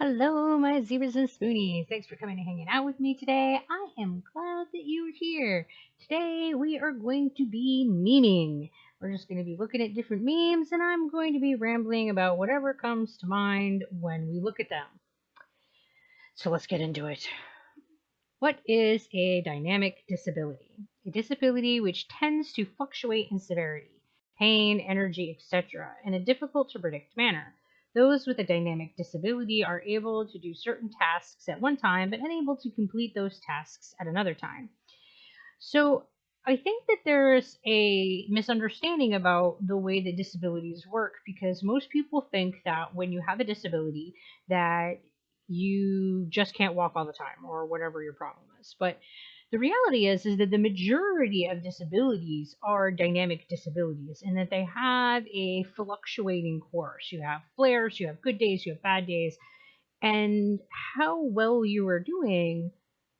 Hello, my zebras and spoonies. Thanks for coming and hanging out with me today. I am glad that you're here. Today we are going to be memeing. We're just going to be looking at different memes, and I'm going to be rambling about whatever comes to mind when we look at them. So let's get into it. What is a dynamic disability? A disability which tends to fluctuate in severity, pain, energy, etc., in a difficult to predict manner. Those with a dynamic disability are able to do certain tasks at one time, but unable to complete those tasks at another time. So, I think that there's a misunderstanding about the way that disabilities work because most people think that when you have a disability that you just can't walk all the time or whatever your problem is. But the reality is that the majority of disabilities are dynamic disabilities and that they have a fluctuating course. You have flares, you have good days, you have bad days, and how well you are doing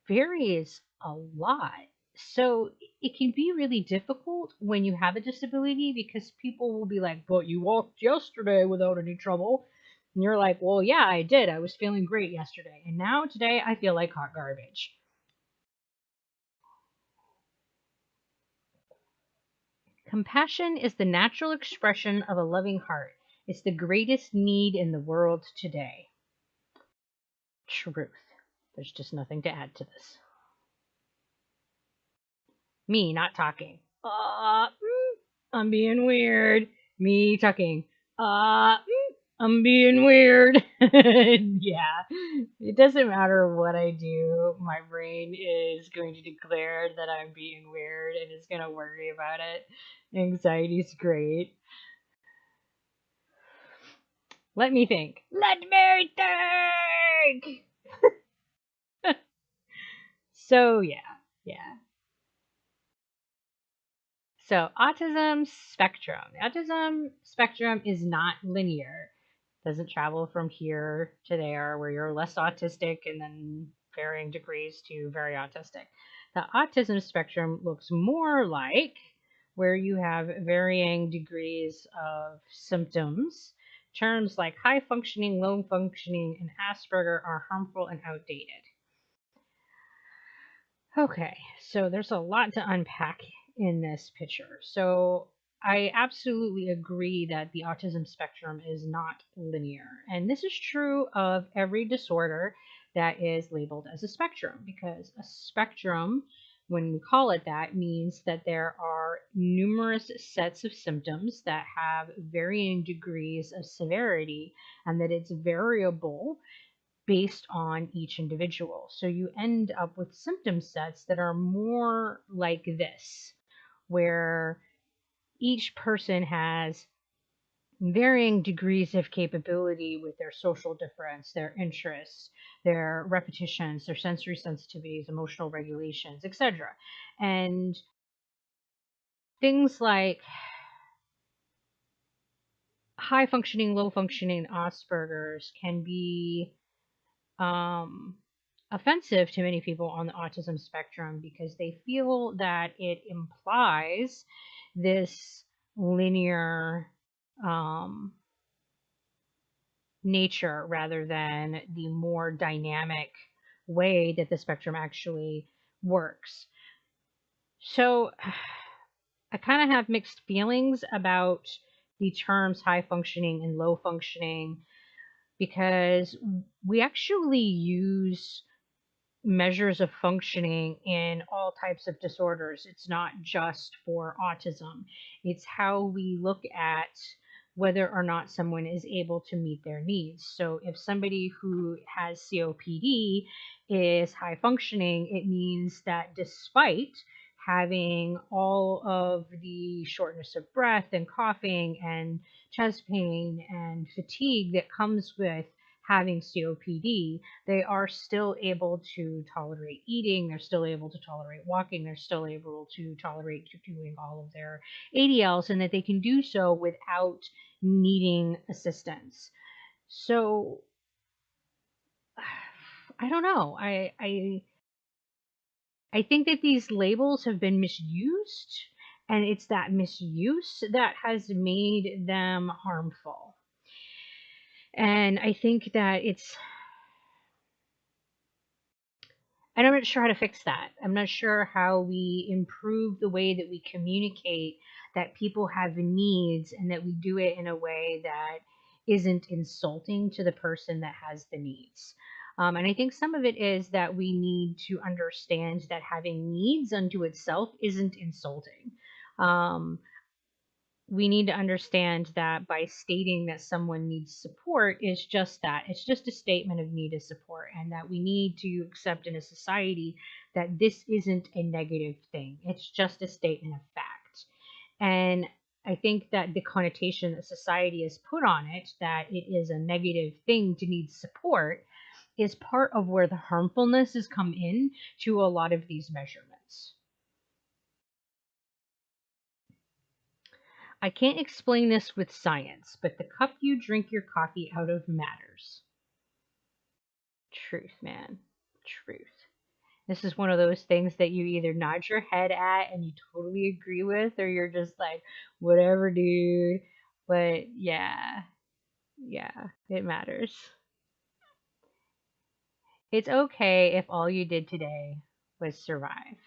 varies a lot. So it can be really difficult when you have a disability because people will be like, but you walked yesterday without any trouble. And you're like, well, yeah, I did. I was feeling great yesterday. And now today I feel like hot garbage. Compassion is the natural expression of a loving heart. It's the greatest need in the world today. Truth. There's just nothing to add to this. Me not talking. I'm being weird. Me talking. I'm being weird. Yeah. It doesn't matter what I do. My brain is going to declare that I'm being weird and it's going to worry about it. Anxiety's great. Let me think. Let me think! So, yeah. Yeah. So, autism spectrum. The autism spectrum is not linear. Doesn't travel from here to there, where you're less autistic and then varying degrees to very autistic. The autism spectrum looks more like where you have varying degrees of symptoms. Terms like high functioning, low functioning, and Asperger are harmful and outdated. Okay, so there's a lot to unpack in this picture. So I absolutely agree that the autism spectrum is not linear. And this is true of every disorder that is labeled as a spectrum, because a spectrum, when we call it that, means that there are numerous sets of symptoms that have varying degrees of severity and that it's variable based on each individual. So you end up with symptom sets that are more like this, where each person has varying degrees of capability with their social difference, their interests, their repetitions, their sensory sensitivities, emotional regulations, etc. And things like high functioning, low functioning Asperger's can be um, offensive to many people on the autism spectrum because they feel that it implies this linear um, nature rather than the more dynamic way that the spectrum actually works. So I kind of have mixed feelings about the terms high functioning and low functioning because we actually use measures of functioning in all types of disorders. It's not just for autism, it's how we look at whether or not someone is able to meet their needs. So, if somebody who has COPD is high functioning, it means that despite having all of the shortness of breath and coughing and chest pain and fatigue that comes with having COPD, they are still able to tolerate eating, they're still able to tolerate walking, they're still able to tolerate doing all of their ADLs, and that they can do so without needing assistance. So I don't know. I think that these labels have been misused, and it's that misuse that has made them harmful. And I think that it's And I'm not sure how to fix that. I'm not sure how we improve the way that we communicate that people have needs and that we do it in a way that isn't insulting to the person that has the needs. And I think some of it is that we need to understand that having needs unto itself isn't insulting. Um, we need to understand that by stating that someone needs support is just that. It's just a statement of need of support, and that we need to accept in a society that this isn't a negative thing. It's just a statement of fact. And I think that the connotation that society has put on it, that it is a negative thing to need support, is part of where the harmfulness has come in to a lot of these measurements. I can't explain this with science, but the cup you drink your coffee out of matters. Truth, man. Truth. This is one of those things that you either nod your head at and you totally agree with, or you're just like, whatever, dude. But yeah, yeah, it matters. It's okay if all you did today was survive.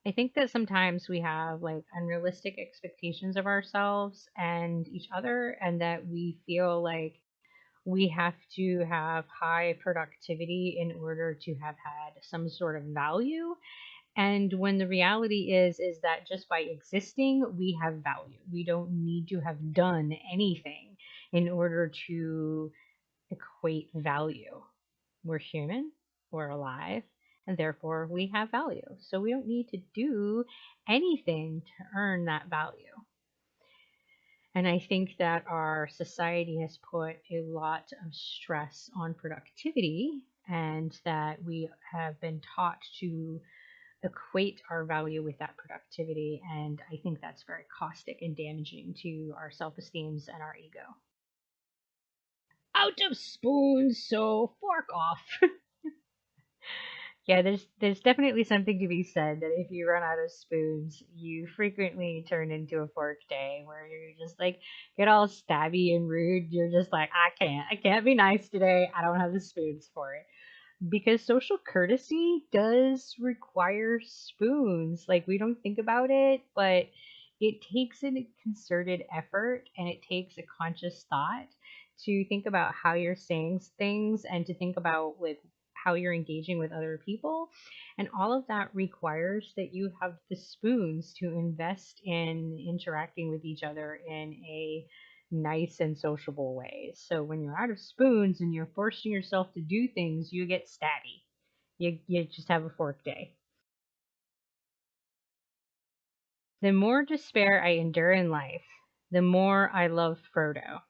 I think that sometimes we have like unrealistic expectations of ourselves and each other, and that we feel like we have to have high productivity in order to have had some sort of value. And when the reality is that just by existing we have value. We don't need to have done anything in order to equate value. We're human, we're alive, and therefore we have value. So we don't need to do anything to earn that value. And I think that our society has put a lot of stress on productivity, and that we have been taught to equate our value with that productivity. And I think that's very caustic and damaging to our self esteems and our ego. Out of spoons, so fork off. Yeah, there's definitely something to be said that if you run out of spoons, you frequently turn into a fork day where you're just like get all stabby and rude. You're just like, I can't be nice today. I don't have the spoons for it. Because social courtesy does require spoons. Like we don't think about it, but it takes a concerted effort and it takes a conscious thought to think about how you're saying things and to think about like how you're engaging with other people. And all of that requires that you have the spoons to invest in interacting with each other in a nice and sociable ways. So when you're out of spoons and you're forcing yourself to do things, you get stabby. You just have a fork day. The more despair I endure in life, the more I love Frodo.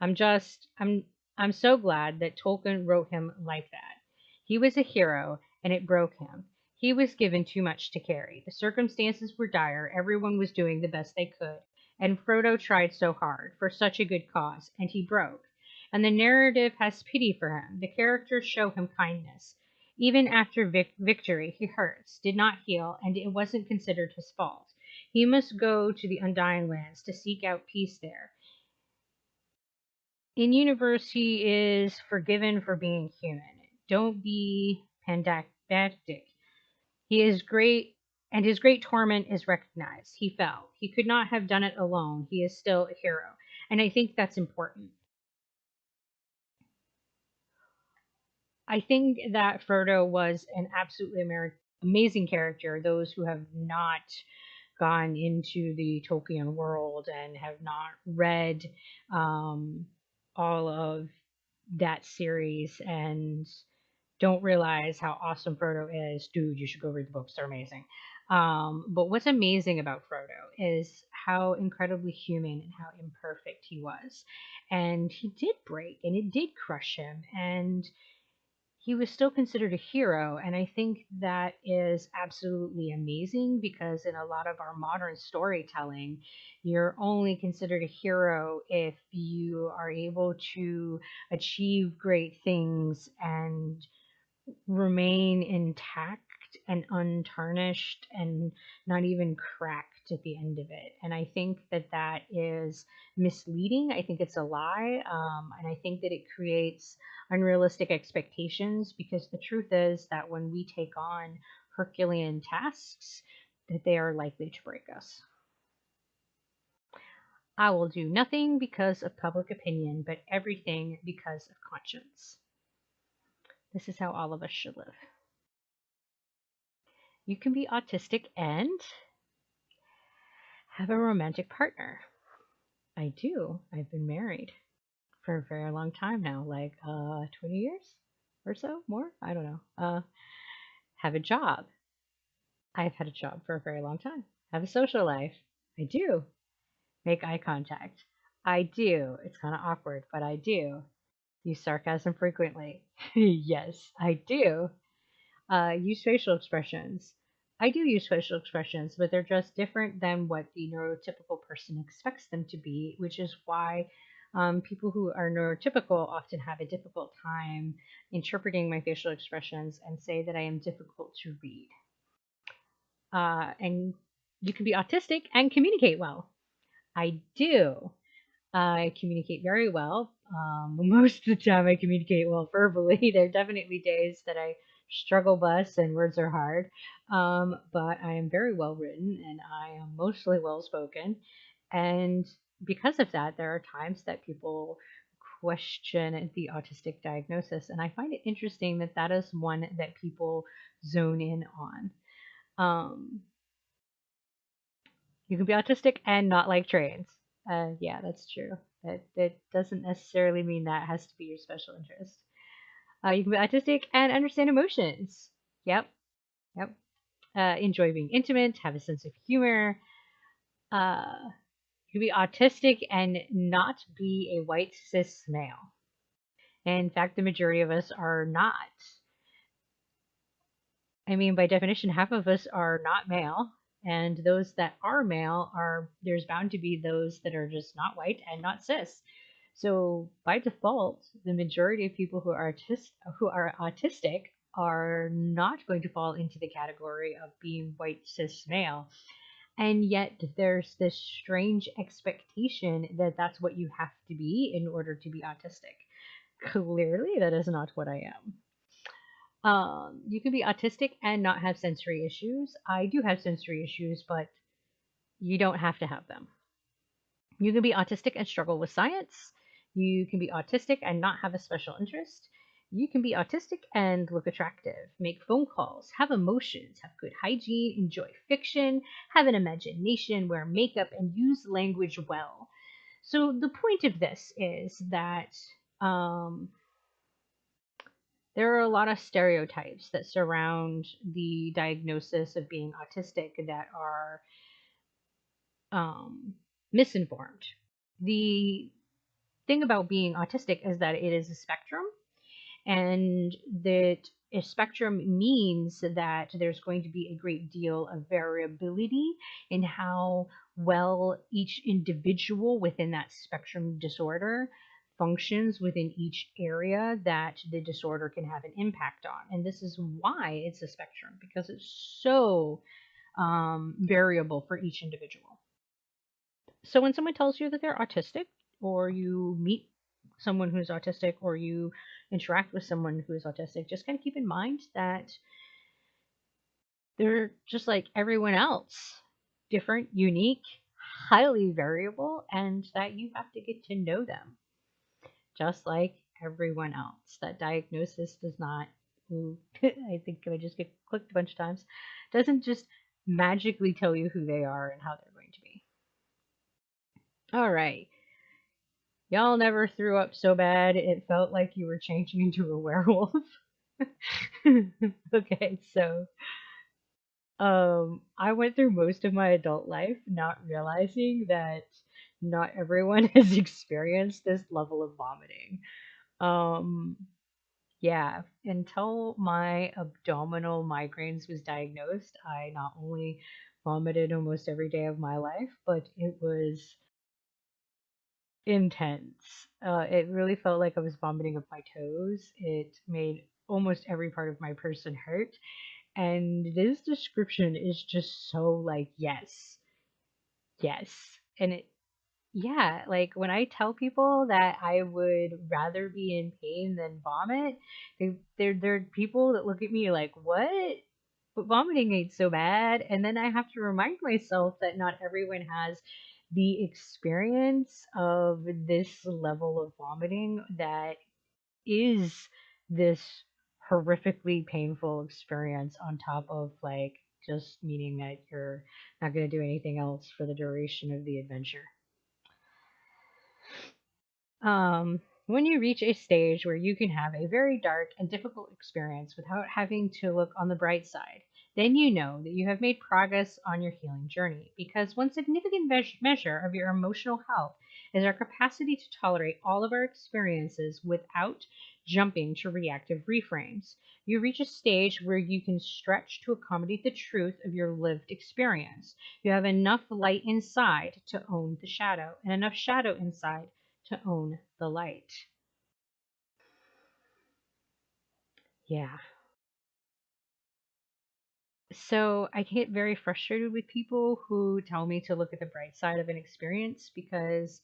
I'm just I'm so glad that Tolkien wrote him like that. He was a hero and it broke him. He was given too much to carry. The circumstances were dire, everyone was doing the best they could, and Frodo tried so hard for such a good cause, and he broke. And the narrative has pity for him. The characters show him kindness. Even after victory, he hurts, did not heal, and it wasn't considered his fault. He must go to the Undying Lands to seek out peace there. In universe, he is forgiven for being human. Don't be pandactic. He is great, and his great torment is recognized. He fell. He could not have done it alone. He is still a hero. And I think that's important. I think that Frodo was an absolutely amazing character. Those who have not gone into the Tolkien world and have not read um, all of that series and don't realize how awesome Frodo is, dude, you should go read the books. They're amazing. But what's amazing about Frodo is how incredibly human and how imperfect he was. And he did break and it did crush him. And he was still considered a hero. And I think that is absolutely amazing because in a lot of our modern storytelling, you're only considered a hero if you are able to achieve great things and remain intact and untarnished and not even cracked at the end of it. And I think that that is misleading. I think it's a lie. And I think that it creates unrealistic expectations, because the truth is that when we take on Herculean tasks, that they are likely to break us. I will do nothing because of public opinion, but everything because of conscience. This is how all of us should live. You can be autistic and have a romantic partner. I do. I've been married for a very long time now, like 20 years or so, more. I don't know. Have a job. I've had a job for a very long time. Have a social life. I do. Make eye contact. I do. It's kind of awkward, but I do. Use sarcasm frequently. Yes, I do. Use facial expressions. I do use facial expressions, but they're just different than what the neurotypical person expects them to be, which is why people who are neurotypical often have a difficult time interpreting my facial expressions and say that I am difficult to read. And you can be autistic and communicate well. I do. I communicate very well. Most of the time, I communicate well verbally. There are definitely days that I struggle bus and words are hard, but I am very well written and I am mostly well spoken. And because of that, there are times that people question the autistic diagnosis, and I find it interesting that that is one that people zone in on. Um, you can be autistic and not like trains. Yeah, that's true. That doesn't necessarily mean that has to be your special interest. You can be autistic and understand emotions. Yep, yep. Enjoy being intimate, have a sense of humor. Uh, you can be autistic and not be a white cis male. And in fact, the majority of us are not. I mean, by definition, half of us are not male, and those that are male are there's bound to be those that are just not white and not cis. So by default, the majority of people who are autistic are not going to fall into the category of being white cis male. And yet there's this strange expectation that that's what you have to be in order to be autistic. Clearly, that is not what I am. You can be autistic and not have sensory issues. I do have sensory issues, but you don't have to have them. You can be autistic and struggle with science. You can be autistic and not have a special interest. You can be autistic and look attractive, make phone calls, have emotions, have good hygiene, enjoy fiction, have an imagination, wear makeup, and use language well. So the point of this is that um, there are a lot of stereotypes that surround the diagnosis of being autistic that are misinformed. The thing about being autistic is that it is a spectrum, and that a spectrum means that there's going to be a great deal of variability in how well each individual within that spectrum disorder functions within each area that the disorder can have an impact on. And this is why it's a spectrum, because it's so variable for each individual. So when someone tells you that they're autistic, or you meet someone who's autistic, or you interact with someone who is autistic, just kind of keep in mind that they're just like everyone else, different, unique, highly variable, and that you have to get to know them just like everyone else. That diagnosis does not, I think I just get clicked a bunch of times, doesn't just magically tell you who they are and how they're going to be. All right. Y'all never threw up so bad it felt like you were changing into a werewolf. Okay, so I went through most of my adult life not realizing that not everyone has experienced this level of vomiting. Um yeah, until my abdominal migraines was diagnosed, I not only vomited almost every day of my life, but it was intense. It really felt like I was vomiting up my toes. It made almost every part of my person hurt. And this description is just so like, yes, yes. And it, yeah, like when I tell people that I would rather be in pain than vomit, there are people that look at me like, what? But vomiting ain't so bad. And then I have to remind myself that not everyone has the experience of this level of vomiting that is this horrifically painful experience on top of like just meaning that you're not going to do anything else for the duration of the adventure. When you reach a stage where you can have a very dark and difficult experience without having to look on the bright side, then you know that you have made progress on your healing journey. Because one significant measure of your emotional health is our capacity to tolerate all of our experiences without jumping to reactive reframes. You reach a stage where you can stretch to accommodate the truth of your lived experience. You have enough light inside to own the shadow, and enough shadow inside to own the light. Yeah. So I get very frustrated with people who tell me to look at the bright side of an experience because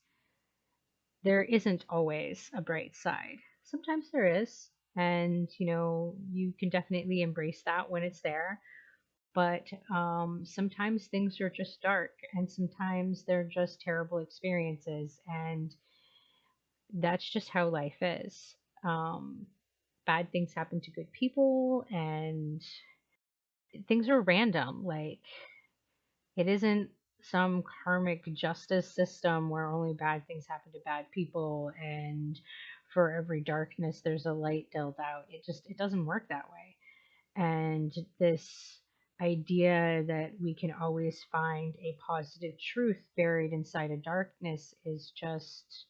there isn't always a bright side. Sometimes there is, and you can definitely embrace that when it's there. But sometimes things are just dark, and sometimes they're just terrible experiences, and that's just how life is. Um, Bad things happen to good people, and things are random. Like, it isn't some karmic justice system where only bad things happen to bad people, and for every darkness there's a light dealt out. It doesn't work that way. And this idea that we can always find a positive truth buried inside a darkness is just,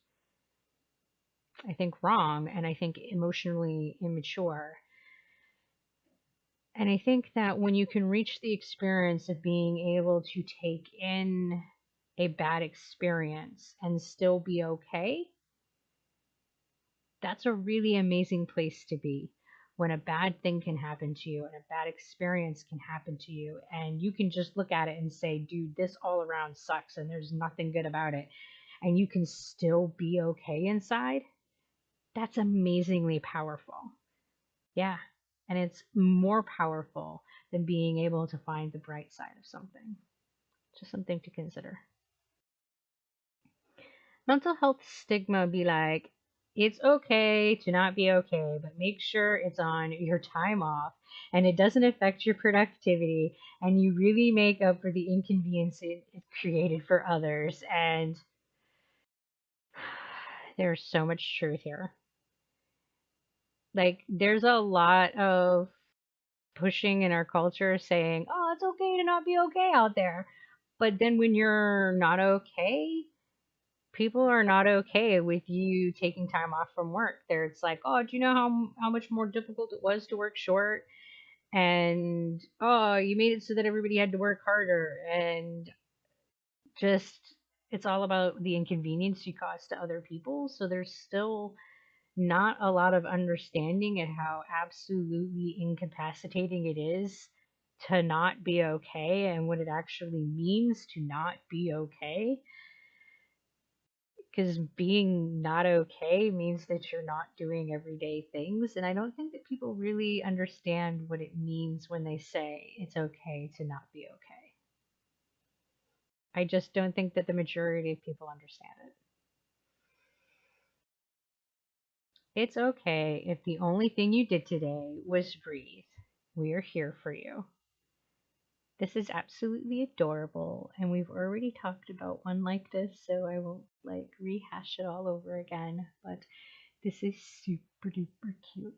I think, wrong, and I think emotionally immature. And I think that when you can reach the experience of being able to take in a bad experience and still be okay, that's a really amazing place to be. When a bad thing can happen to you and a bad experience can happen to you, and you can just look at it and say, dude, this all around sucks and there's nothing good about it, and you can still be okay inside, that's amazingly powerful. Yeah. And it's more powerful than being able to find the bright side of something. Just something to consider. Mental health stigma be like, it's okay to not be okay, but make sure it's on your time off and it doesn't affect your productivity and you really make up for the inconvenience it created for others. And there's so much truth here. Like, there's a lot of pushing in our culture saying, oh, it's okay to not be okay out there. But then when you're not okay, people are not okay with you taking time off from work. It's like, oh, do you know how much more difficult it was to work short? And oh, you made it so that everybody had to work harder. And just, it's all about the inconvenience you cause to other people. So there's still not a lot of understanding at how absolutely incapacitating it is to not be okay and what it actually means to not be okay. Because being not okay means that you're not doing everyday things. And I don't think that people really understand what it means when they say it's okay to not be okay. I just don't think that the majority of people understand it. It's okay if the only thing you did today was breathe. We are here for you. This is absolutely adorable, and we've already talked about one like this, so I won't like rehash it all over again, but this is super duper cute.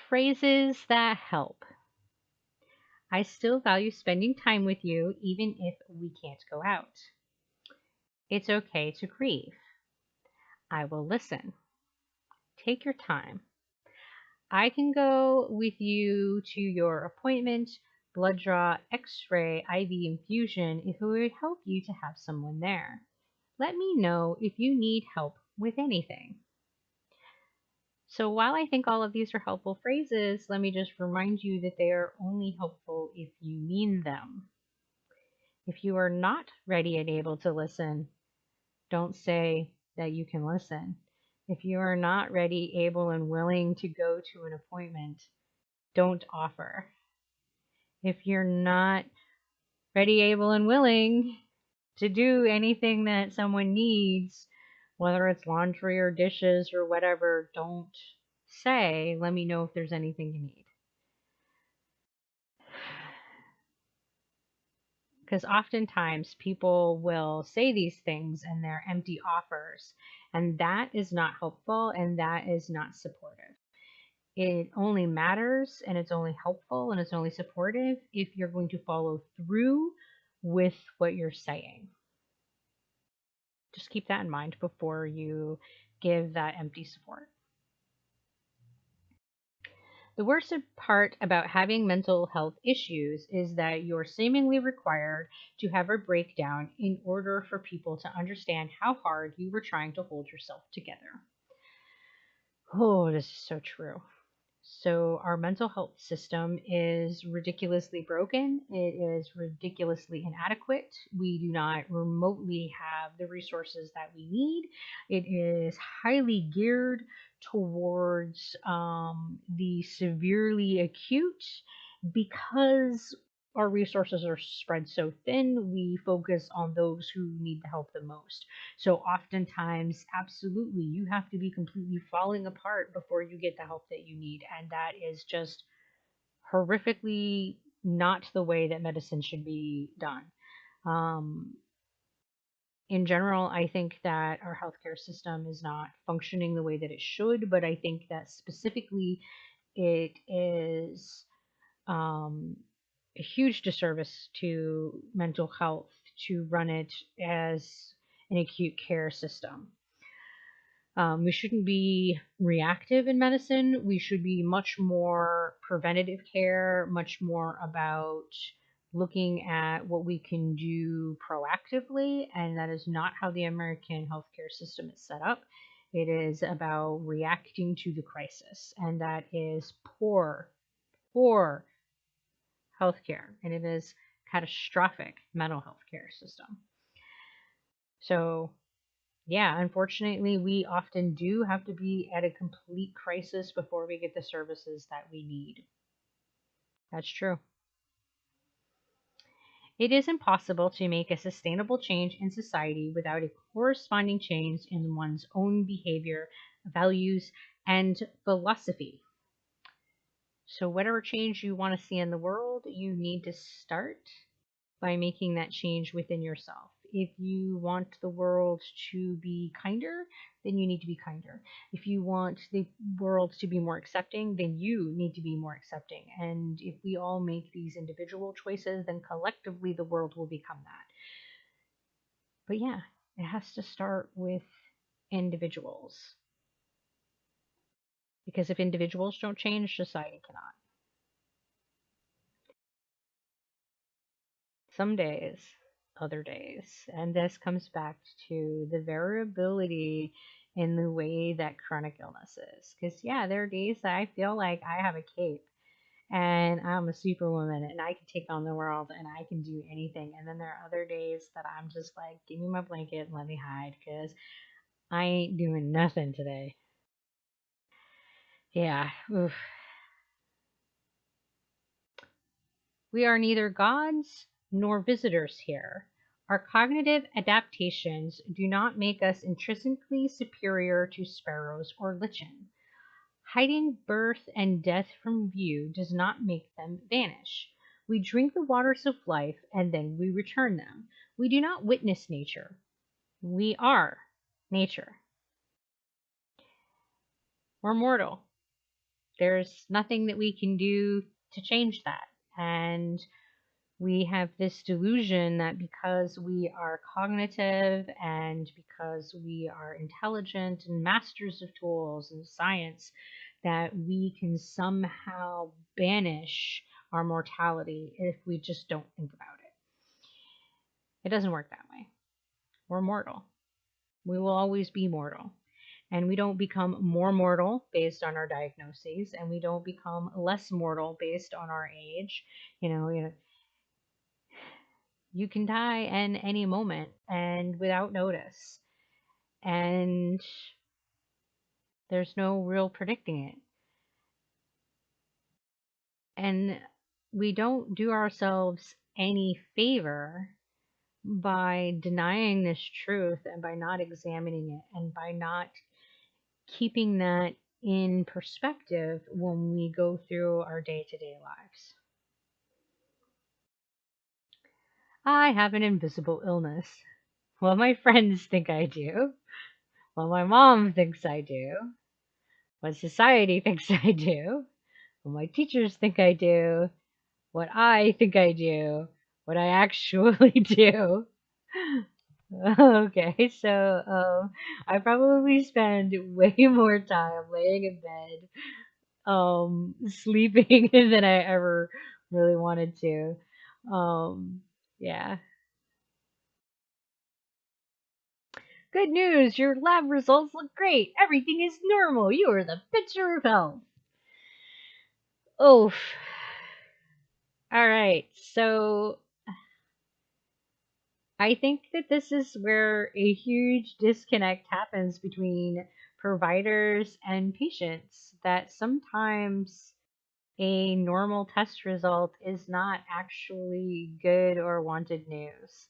Phrases that help. I still value spending time with you even if we can't go out. It's okay to grieve. I will listen. Take your time. I can go with you to your appointment, blood draw, x ray, IV infusion if it would help you to have someone there. Let me know if you need help with anything. So while I think all of these are helpful phrases, let me just remind you that they are only helpful if you mean them. If you are not ready and able to listen, don't say that you can listen. If you are not ready, able, and willing to go to an appointment, don't offer. If you're not ready, able, and willing to do anything that someone needs, whether it's laundry or dishes or whatever, don't say, let me know if there's anything you need. Because oftentimes people will say these things and they're empty offers, and that is not helpful and that is not supportive. It only matters and it's only helpful and it's only supportive if you're going to follow through with what you're saying. Just keep that in mind before you give that empty support. The worst part about having mental health issues is that you're seemingly required to have a breakdown in order for people to understand how hard you were trying to hold yourself together. Oh, this is so true. So, our mental health system is ridiculously broken. It is ridiculously inadequate. We do not remotely have the resources that we need. It is highly geared towards the severely acute because our resources are spread so thin, we focus on those who need the help the most. So oftentimes, absolutely, you have to be completely falling apart before you get the help that you need. And that is just horrifically not the way that medicine should be done. Um, in general, I think that our healthcare system is not functioning the way that it should, but I think that specifically it is um, a huge disservice to mental health to run it as an acute care system. We shouldn't be reactive in medicine. We should be much more preventative care, much more about looking at what we can do proactively. And that is not how the American healthcare system is set up. It is about reacting to the crisis. And that is poor healthcare. And it is catastrophic mental health care system. So yeah, unfortunately, we often do have to be at a complete crisis before we get the services that we need. That's true. It is impossible to make a sustainable change in society without a corresponding change in one's own behavior, values, and philosophy. So, whatever change you want to see in the world, you need to start by making that change within yourself. If you want the world to be kinder, then you need to be kinder. If you want the world to be more accepting, then you need to be more accepting. And if we all make these individual choices, then collectively the world will become that. But yeah, it has to start with individuals. Because if individuals don't change, society cannot. Some days, other days. And this comes back to the variability in the way that chronic illness is. Because, yeah, there are days that I feel like I have a cape and I'm a superwoman and I can take on the world and I can do anything. And then there are other days that I'm just like, give me my blanket and let me hide because I ain't doing nothing today. Yeah. Oof. We are neither gods nor visitors here. Our cognitive adaptations do not make us intrinsically superior to sparrows or lichen. Hiding birth and death from view does not make them vanish. We drink the waters of life and then we return them. We do not witness nature. We are nature. We're mortal. There's nothing that we can do to change that. And we have this delusion that because we are cognitive and because we are intelligent and masters of tools and science, that we can somehow banish our mortality if we just don't think about it. It doesn't work that way. We're mortal. We will always be mortal. And we don't become more mortal based on our diagnoses, and we don't become less mortal based on our age. You can die in any moment and without notice, and there's no real predicting it. And we don't do ourselves any favor by denying this truth and by not examining it and by not keeping that in perspective when we go through our day to day lives. I have an invisible illness. Well, my friends think I do. Well, my mom thinks I do. What society thinks I do. What my teachers think I do. What I think I do. What I actually do. Okay, so I probably spend way more time laying in bed, sleeping than I ever really wanted to. Yeah. Good news, your lab results look great. Everything is normal. You are the picture of health. Oof. All right, so I think that this is where a huge disconnect happens between providers and patients, that sometimes a normal test result is not actually good or wanted news.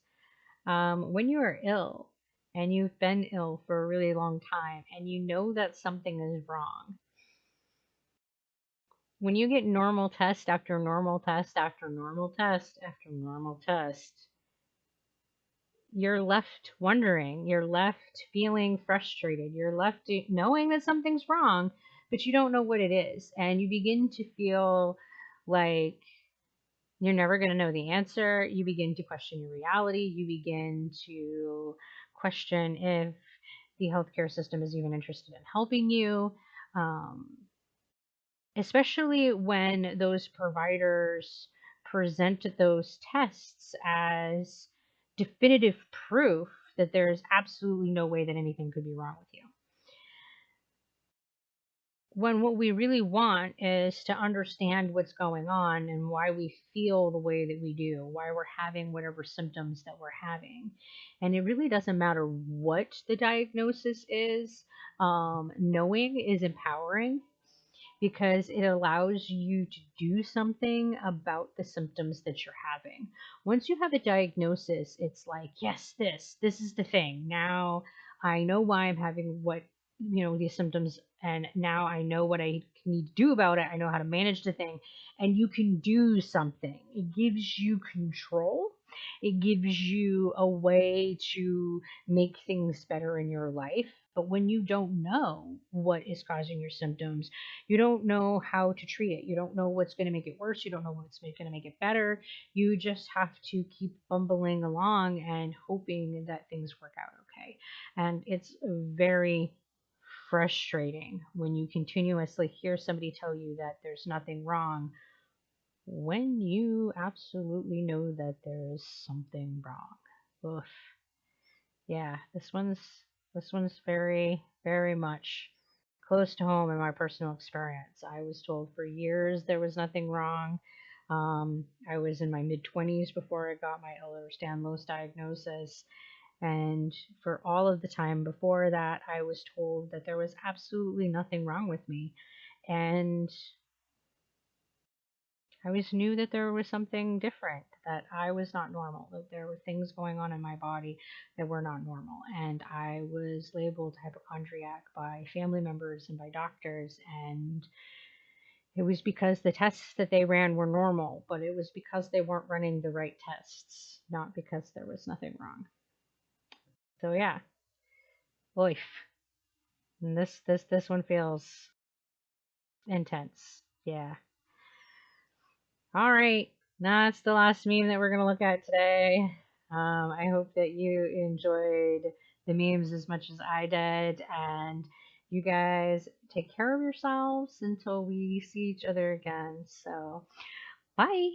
When you are ill and you've been ill for a really long time and you know that something is wrong, when you get normal test after normal test after normal test after normal test, you're left wondering, you're left feeling frustrated, you're left knowing that something's wrong, but you don't know what it is. And you begin to feel like you're never going to know the answer. You begin to question your reality. You begin to question if the healthcare system is even interested in helping you. Um, Especially when those providers present those tests as definitive proof that there's absolutely no way that anything could be wrong with you. When what we really want is to understand what's going on and why we feel the way that we do, why we're having whatever symptoms that we're having. And it really doesn't matter what the diagnosis is, knowing is empowering because it allows you to do something about the symptoms that you're having. Once you have a diagnosis, it's like, yes, this is the thing. Now I know why I'm having these symptoms, and now I know what I need to do about it. I know how to manage the thing, and you can do something. It gives you control. It gives you a way to make things better in your life. But when you don't know what is causing your symptoms, you don't know how to treat it. You don't know what's going to make it worse. You don't know what's going to make it better. You just have to keep bumbling along and hoping that things work out okay. And it's very frustrating when you continuously hear somebody tell you that there's nothing wrong when you absolutely know that there is something wrong. Oof. Yeah, this one's very, very much close to home in my personal experience. I was told for years there was nothing wrong. I was in my mid 20s before I got my Ehlers-Danlos diagnosis, and for all of the time before that, I was told that there was absolutely nothing wrong with me, and I always knew that there was something different, that I was not normal, that there were things going on in my body that were not normal. And I was labeled hypochondriac by family members and by doctors. And it was because the tests that they ran were normal, but it was because they weren't running the right tests, not because there was nothing wrong. So yeah, life. And this one feels intense. Yeah. All right, that's the last meme that we're going to look at today. I hope that you enjoyed the memes as much as I did, and you guys take care of yourselves until we see each other again. So, bye.